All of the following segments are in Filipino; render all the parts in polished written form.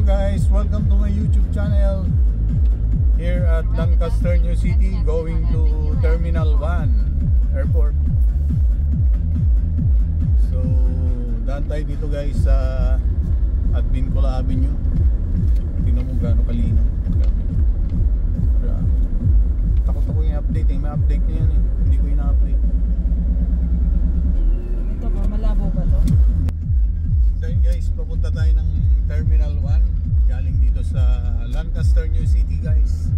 guys, welcome to my YouTube channel. Here at Lancaster, New City, going to Terminal 1 Airport. So, daan tayo dito guys sa Advincula Avenue. Tingnan mo gaano kalinaw. Takot ako yung update may update na yan hindi ko yung update. Ito ba, malabo ba to? So yun guys, papunta tayo ng Terminal 1 galing dito sa Lancaster, New City guys.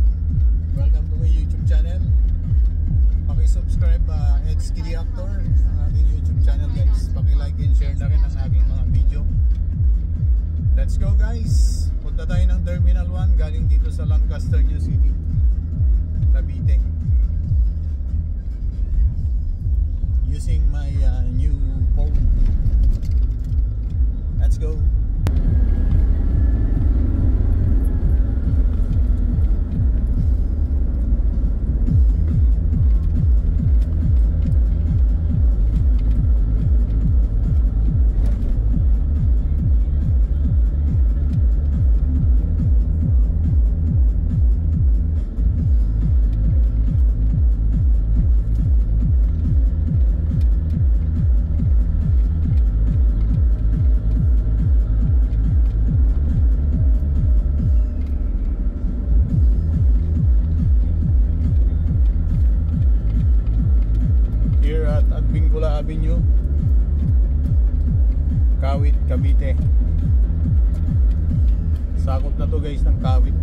Welcome to my YouTube channel. Paki-subscribe HKD Actor ang aking YouTube channel guys. Paki-like and share na rin ang aking mga video. Let's go guys. Punta tayo ng Terminal 1 galing dito sa Lancaster, New City, Cavite. Using my new phone. Let's go. Advincula Avenue, Kawit, Cavite. Sakop na to guys ng Kawit.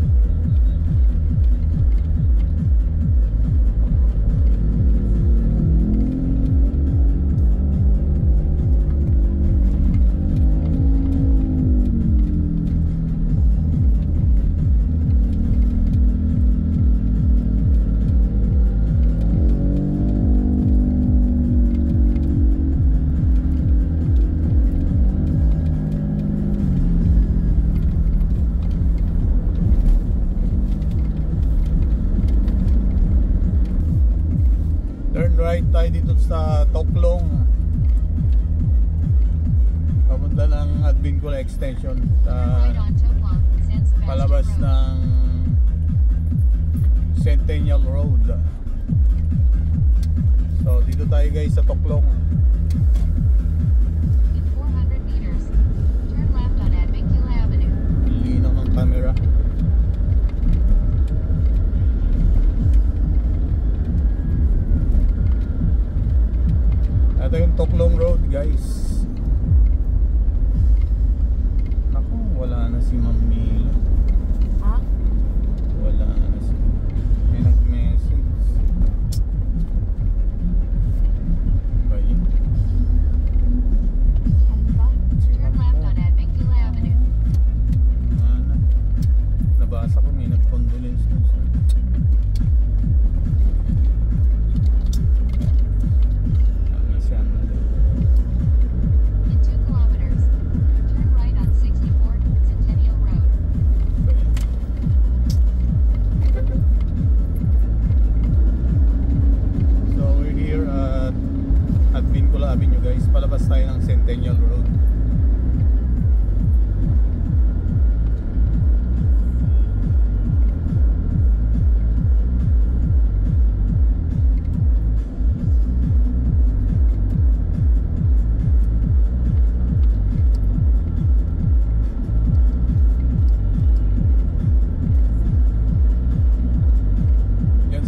Right tayo dito sa Toklong, papunta ng Advincula Extension sa palabas ng Centennial Road. So dito tayo guys sa Toklong. In 400 meters, turn left on Advincula Avenue. Linaw ng camera. Ito yung Toklong Road guys. Naku, wala na si Ma'am Mila. Ha? Wala na si may nag-message. Ba yun? Ano ba? Turn left on Advincula Avenue. Ano? Nabasa ko may nag-condolence na siya. In 2 kilometers, turn right on 64 Centennial Road. So we're here at Advincula Avenue guys. Palabas tayo ng Centennial Road.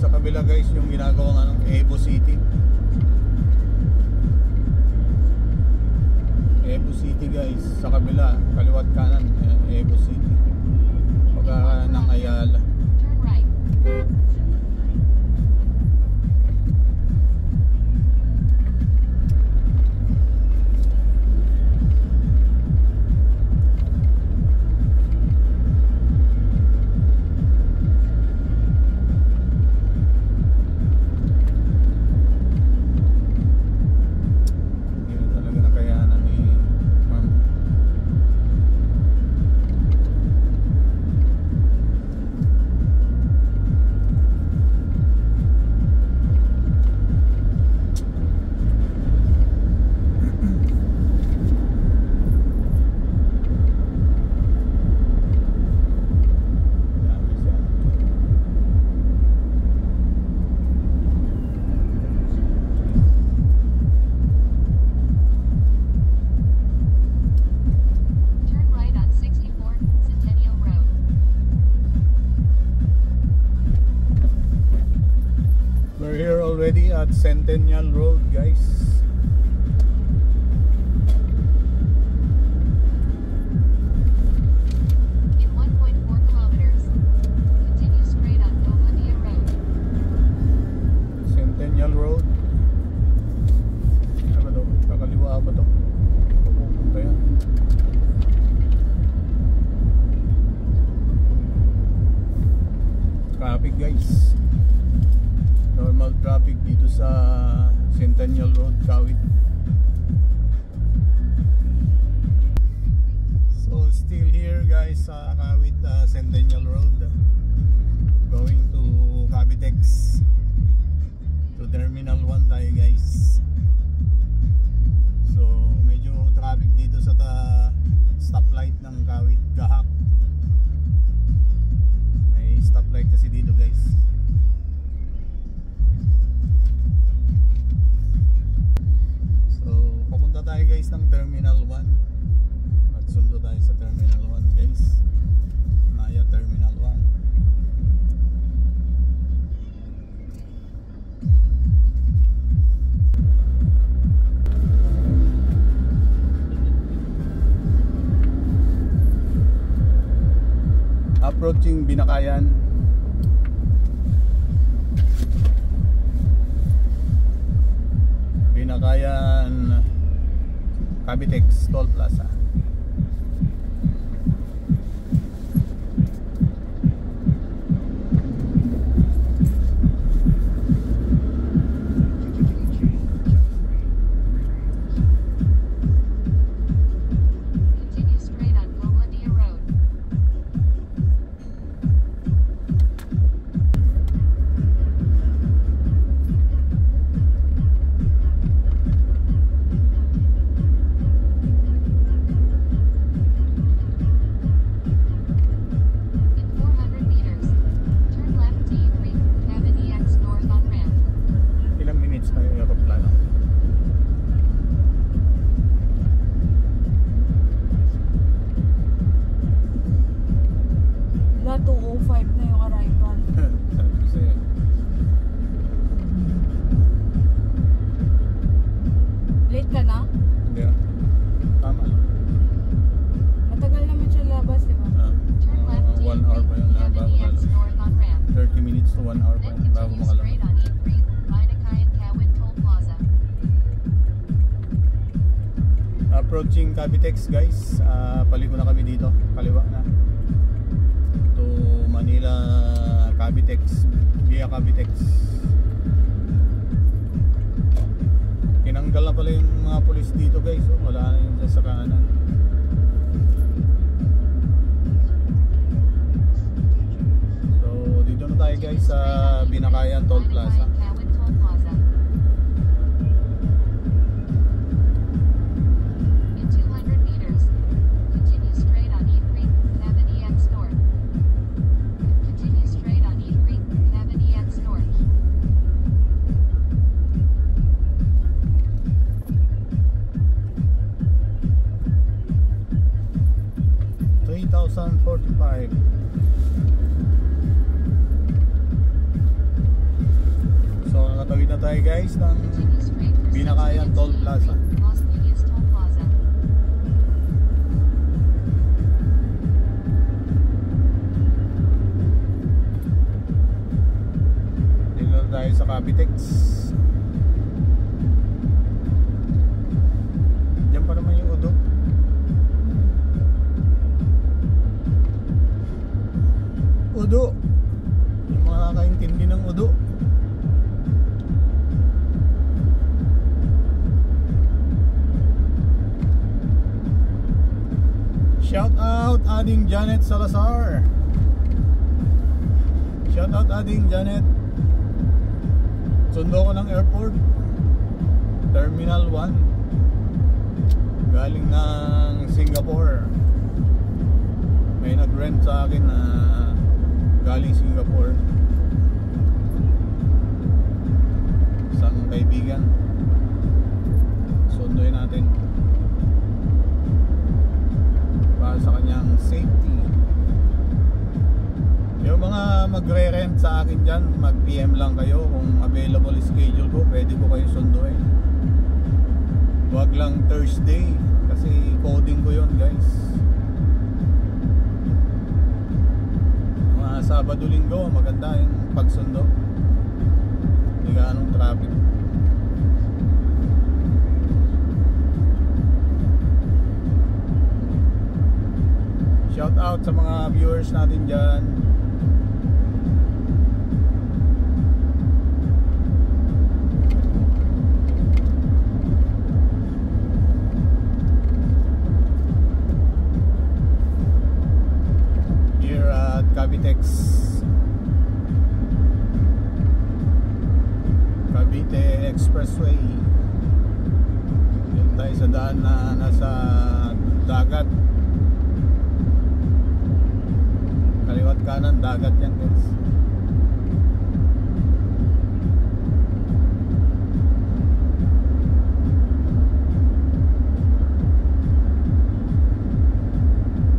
Sa kabila guys yung ginagawang Evo City. Evo City guys sa kabila, kaliwat kanan Evo City. Pagka ng Ayala. Turn right. at Centennial Road, guys. In 1.4 kilometers, continue straight on Goblandia Road. Centennial Road. Ano ba to? Kakaliwa ba to? Pupunta yan. Traffic, guys. Normal traffic dito sa Centennial Road, Kawit. So still here, guys, sa Kawit, Centennial Road, going to Cavitex, to Terminal 1 tayo, guys. So medyo traffic dito sa stoplight ng Kawit, Gahak. May stoplight kasi dito, guys. So papunta tayo, guys, ng Terminal 1. Magsundo tayo sa Terminal 1, guys. Maya Terminal 1. Approaching Binakayan. Binakayan Cavitex Toll Plaza. Continue straight on Goblandia Road. In 400 meters, turn left T3, Cavity X north on ramp. Ilang minutes tayo yung aeroplano? Wala, 2:05 na yung arrival. Sabi ko sa'yo. Late ka na? Hindi ah. Tama lang. Matagal naman siya labas, di ba? Turn left 1 hour pa T3, yun na Cavity bago X north on ramp. 30 minutes to 1 hour pa Then yun bago continue makalapit. straight on E3, Binakayan Kawit Toll Plaza. Approaching Cavitex, guys. Paliko na kami dito. Kaliwa na. To Manila Cavitex. Via Cavitex. Tinanggal na pala yung mga pulis dito, guys. Oh, wala na yung sa kanan. So dito na tayo, guys, sa Binakayan Toll Plaza. Binakayan Kawit Toll Plaza. In 200 meters, continue straight on E3, Cavity X north. Continue straight on E3, Cavity X north. $3,045. So nakatawid na tayo, guys, ng Continue straight for Binakayan 6 Toll minutes Plaza. E3, Las Piñas Toll Plaza. Dito na tayo sa Cavitex. Diyan pa naman yung Udo. Udo. Yung mga nakakaintindi ng Udo. Shout out Ading Janet Salazar. Shout out Ading Janet. Sundo ko ng airport, Terminal 1, galing ng Singapore. May nag-rent sa akin na galing Singapore, isang kaibigan. Sunduin natin para sa kanyang safety. Yung mga magre-rent sa akin dyan, mag-PM lang kayo kung available schedule ko, pwede ko kayo sunduin. Huwag lang Thursday kasi coding ko yun guys. Mga Sabado Linggo maganda yung pagsundo, hindi gaanong traffic. Shout out sa mga viewers natin dyan. Here at Cavitex, Cavite Expressway. Yan tayo sa daan na nasa dagat. Kaliwat kanan dagat yan guys.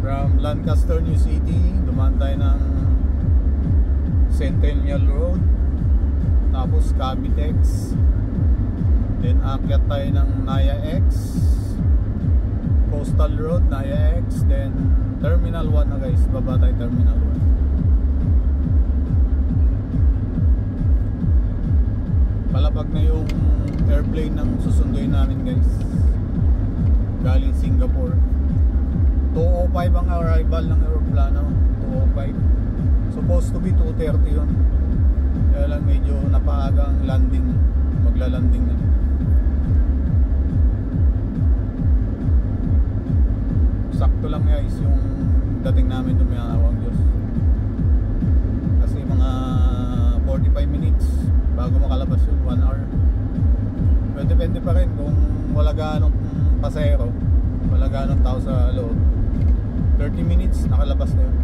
From Lancaster, New City, dumaan tayo ng Centennial Road, tapos Cavitex, then akyat tayo ng Naya X, Coastal Road, Naya X, then Terminal 1 na guys, baba tayo Terminal 1. Palapag na yung airplane ng susunduin namin guys, galing Singapore. 2:05 ang arrival ng aeroplano, 2:05. Supposed to be 2:30 yun, kaya lang medyo napaaga ang landing, magla-landing na. Sakto lang guys yung dating namin doon, may awang Diyos. Kasi mga 45 minutes bago makalabas yun, 1 hour. Pero depende pa rin kung wala ganong pasahero, wala ganong tao sa loob, 30 minutes nakalabas na yun.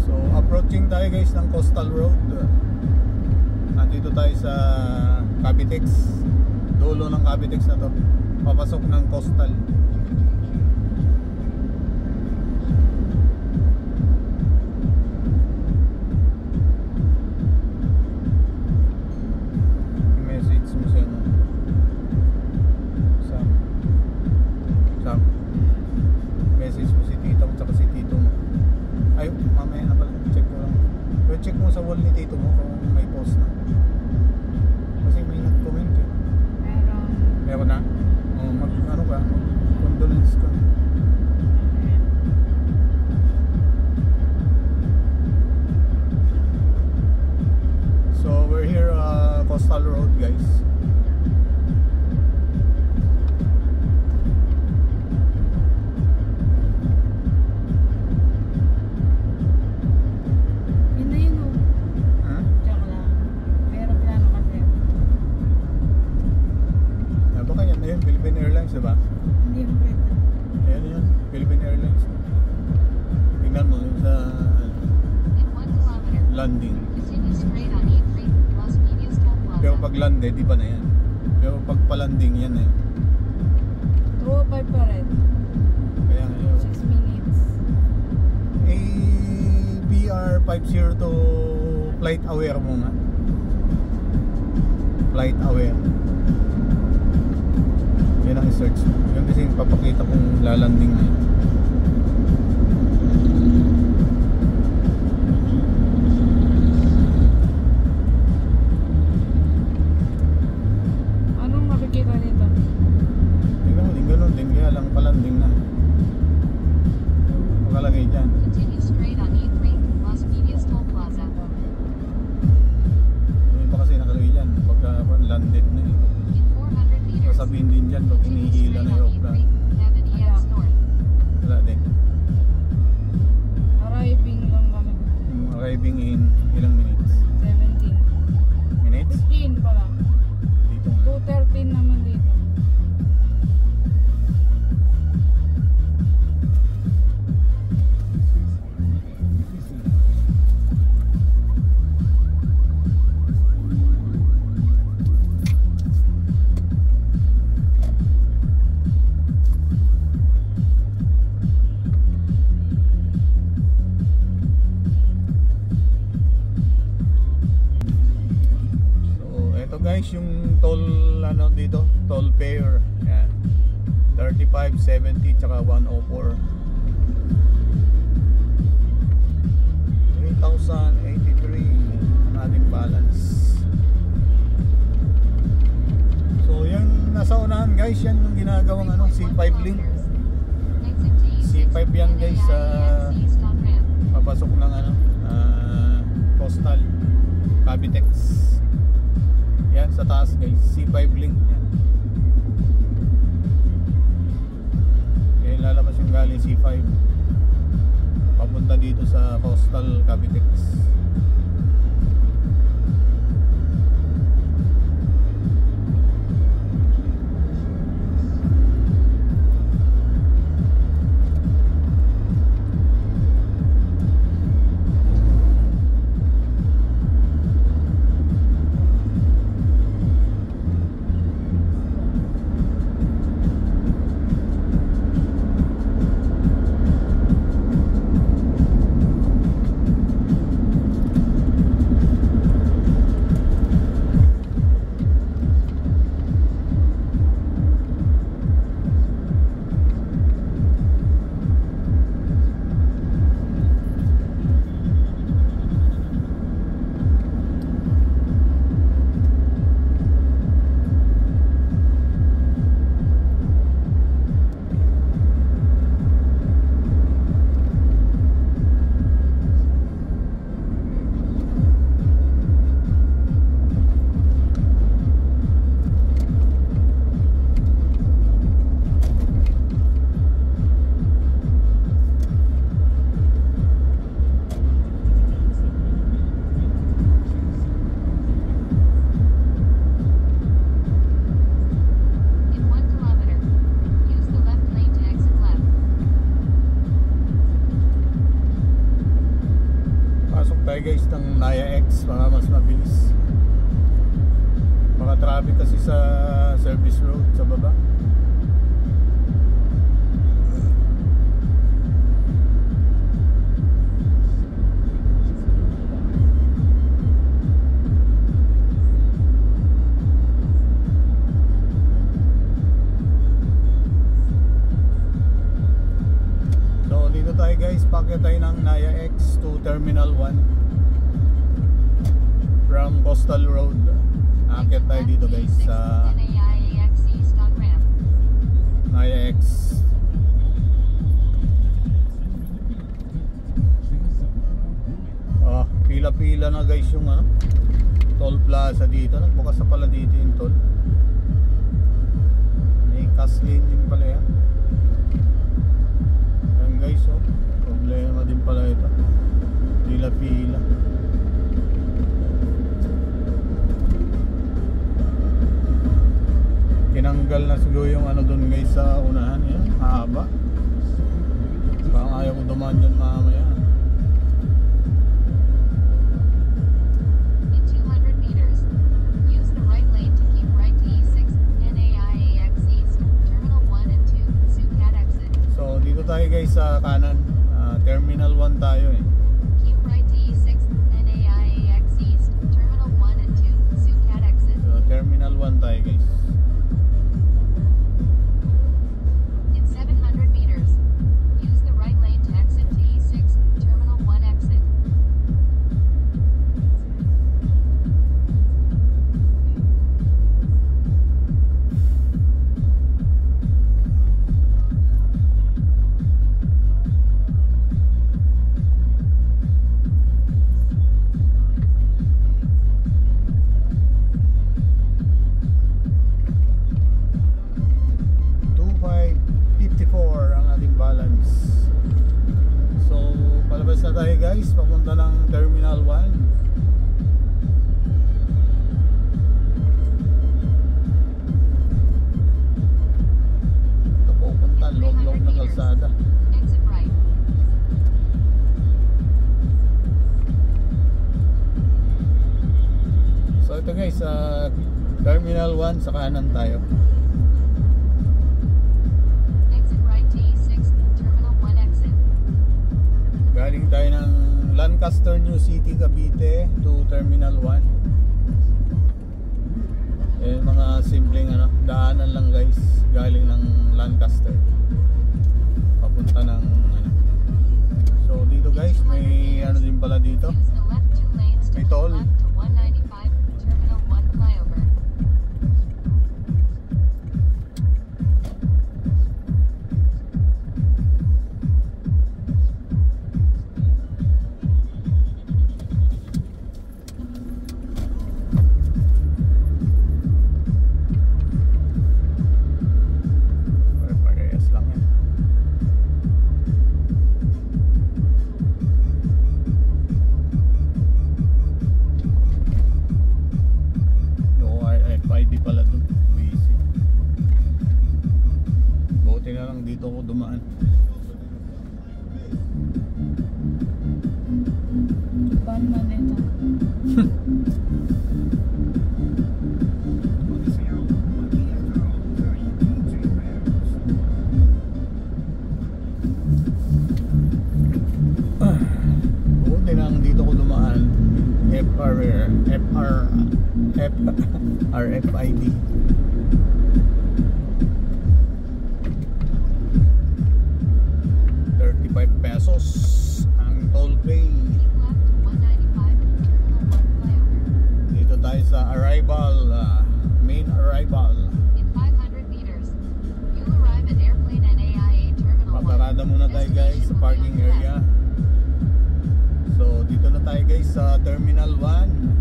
So approaching tayo guys ng Coastal Road. Nandito tayo sa Cavitex, dulo ng Cavitex na to, papasok ng Coastal. Message mo siya no? Sam message mo si tito mo tsaka si tito mo. Ay, mamaya na pala, check ko lang. Pero check mo sa wall ni tito mo kung may post na. Kasi may nag-comment eh. Meron na? O ano ba? Condolence ka. So we're here Coastal Road guys. Yun na yun oh. Tsaka lang. Meron plano kasi. Baka yan na yun, Philippine Airlines diba? Hindi mo pwede. Ayan yun, Philippine Airlines. Tingnan mo yun sa In 1 kilometer, landing. continue straight on E3, Las Piñas Toll Plaza. Pero pag lande, di ba na yan? Pero pag palanding yan eh. 2:05 pa rin. Kaya ngayon 6 minutes. BR502 flight aware mo nga. Flight aware. Yan ang i-search mo. Yan kasi papakita kung lalanding na yun. Anong makikita dito? Tingnan mo din, ganun din. Kaya lang palanding na. Makalagay dyan. Continue straight on E3, Las Piñas Toll Plaza. Yung iba kasi nakalagay dyan. Pagka landed na eh. In 400 meters, Sasabihin din dyan pag continue hinihila straight na on yung E3, aeroplane. Kevin EX North. Wala din. Arriving lang kami. Yung arriving in ilang minutes? 17. Minutes? 15 pala. Dito nga. 2:13 naman dito. guys yung toll ano dito, toll fare. Yan. 35, 70 tsaka 104. 3,083 ang ating balance. So yan nasa unahan guys, yan yung ginagawang ano, C5 link. C5 yan guys sa papasok ng ano, Coastal Cavitex. Yan sa taas guys, C5 link yan. Kaya lalabas yung galing C5 papunta dito sa Coastal Cavitex. Guys ng Naya X para mas mabilis. Mga traffic kasi sa service road sa baba. So dito tayo guys, pakyat tayo ng Naya X to Terminal 1 from Coastal Road. Akit tayo dito guys sa Naya X. Pila-pila na guys yung ano, toll plaza dito. Nagbukas na pala dito yung toll. May cash lane din pala yan. Yan guys, oh, problema din pala ito. Pila-pila. Tinanggal na siguro yung ano dun guys sa unahan. Yan, haba. Parang ayaw ko dumaan dyan mamaya. In 200 meters, use the right lane to keep right to E6, NAIAX East, Terminal 1 and 2, Sucat exit. So dito tayo guys sa kanan, Terminal 1 tayo eh. Keep right to E6, NAIAX East, Terminal 1 and 2, Sucat exit. So Terminal 1 tayo guys. In 700 meters, use the right lane to exit to E6, Terminal 1 exit. Tayo guys, papunta ng Terminal 1. Ito pupunta, loob-loob na kalsada. Exit right. So ito guys, Terminal 1 sa kanan tayo. Exit right to E6, Terminal 1 exit. Galing tayo ng Lancaster, New City, Cavite to Terminal 1. daanan lang guys, galing ng Lancaster papunta ng ano. So dito guys, may ano din pala dito, Use the left 2 lanes to may keep toll. left to 195 Terminal 1 flyover. Parehas lang yan. No RFID pala dun, busy. Buti na lang dito ako dumaan. Ban man ito. Buti na lang dito ko dumaan. RFID. ₱35 ang toll pay. Keep left to 195 Terminal 1 flyover. Dito tayo sa arrival, main arrival. In 500 meters, you'll arrive at Airplane NAIA Terminal 1. Paparada muna tayo guys sa parking area. So dito na tayo guys sa Terminal 1.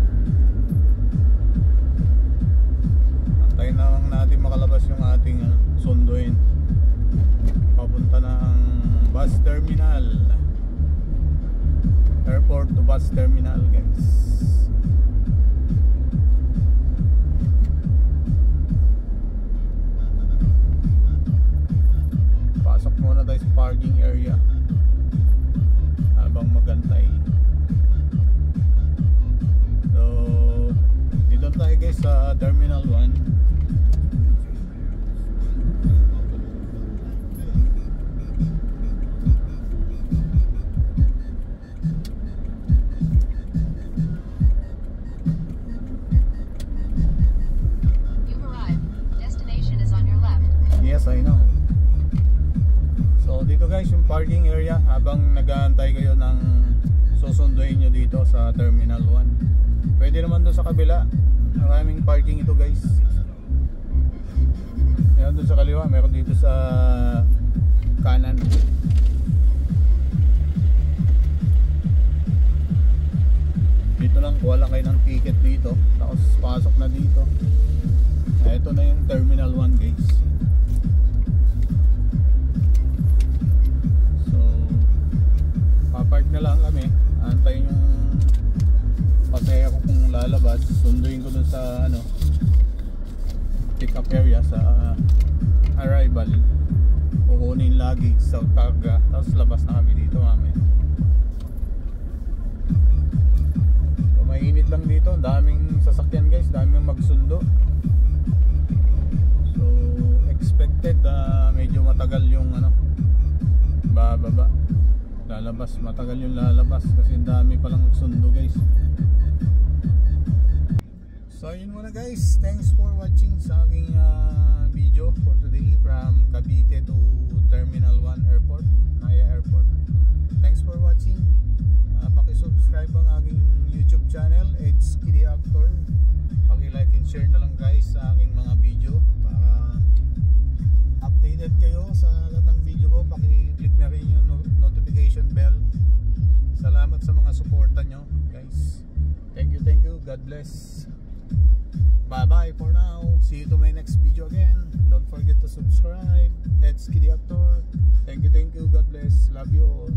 Antayin na lang natin makalabas yung ating sunduin papunta ng bus terminal, airport to bus terminal guys. Pasok muna tayo sa parking area habang magantay. So dito tayo guys sa Terminal 1. You've arrived. Destination is on your left. Yes, I know. So dito guys yung parking area habang nag-aantay kayo ng susunduin nyo dito sa Terminal 1. Pwede naman doon sa kabila. Maraming parking ito guys. Meron doon sa kaliwa, meron dito sa kanan. Dito lang, kuha lang kayo ng ticket dito, tapos pasok na dito. Ito na yung Terminal 1 guys. So papark na lang kami, antayin yung pasaya ko kung lalabas. Sunduin ko dun sa pick up area sa arrival, kukunin luggage sa karga, tapos labas na kami dito mamaya. So mainit lang dito, daming sasakyan guys, daming magsundo. So expected medyo matagal yung bababa, lalabas, matagal yung lalabas kasi dami palang nagsundo guys. So yun muna guys, thanks for watching sa aking video for today from Cavite to Terminal 1 Airport, Naya Airport. Thanks for watching. Paki-subscribe ang aking YouTube channel, It's Kiddy Actor. Paki-like and share na lang guys sa aking mga video para updated kayo sa lahat ng video ko. Paki-click na rin yung notification bell. Salamat sa mga suporta nyo guys. Thank you, God bless. Bye bye for now. See you to my next video again. Don't forget to subscribe. It's Kiddy Actor. Thank you, God bless. Love you all.